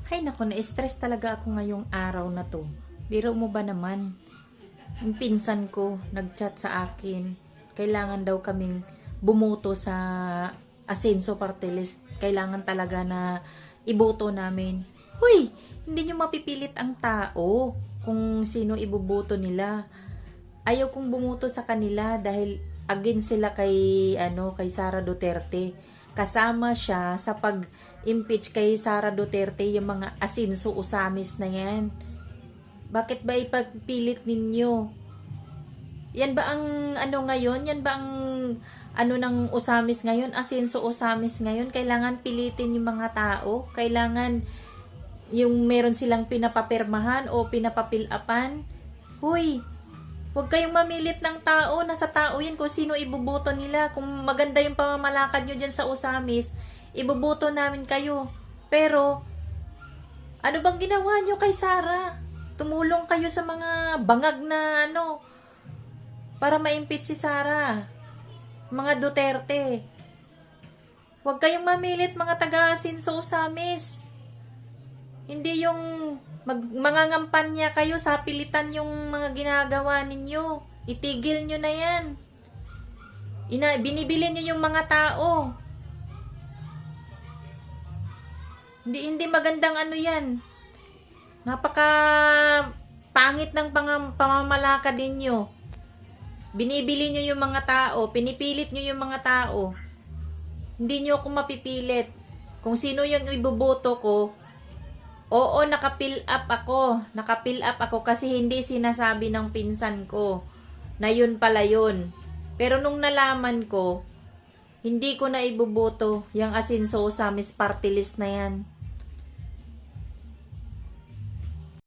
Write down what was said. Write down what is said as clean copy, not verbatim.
Hay nako, na-stress talaga ako ngayong araw na to. Biro mo ba naman? Yung pinsan ko, nag-chat sa akin. Kailangan daw kaming bumoto sa Asenso Party List. Kailangan talaga na iboto namin. Huy! Hindi nyo mapipilit ang tao kung sino iboboto nila. Ayaw kong bumoto sa kanila dahil against sila kay Sara Duterte. Kasama siya sa pag-impeach kay Sara Duterte, yung mga Asenso Usamis na yan. Bakit ba ipagpilit ninyo? Yan ba ang ngayon? Yan ba ang ng Usamis ngayon? Asenso Usamis ngayon? Kailangan pilitin yung mga tao? Kailangan yung meron silang pinapapirmahan o pinapapilapan? Huy! Huwag kayong mamilit ng tao. Nasa tao yan kung sino iboboto nila. Kung maganda yung pamamalakad nyo dyan sa Usamis, iboboto namin kayo. Pero, ano bang ginawa nyo kay Sara? Tumulong kayo sa mga bangag na para ma-impeach si Sara. Mga Duterte. Huwag kayong mamilit mga taga-Asenso Usamis. Hindi yung mangangampanya kayo sa pilitan yung mga ginagawa ninyo. Itigil nyo na yan. Binibili nyo yung mga tao. Hindi magandang yan. Napaka pangit ng pamamalakad ninyo. Binibili nyo yung mga tao. Pinipilit nyo yung mga tao. Hindi nyo ako mapipilit. Kung sino yung iboboto ko, oo, naka-fill up ako kasi hindi sinasabi ng pinsan ko na yun pala yun. Pero nung nalaman ko, hindi ko na iboboto yung Asenso Usamis Party List na yan.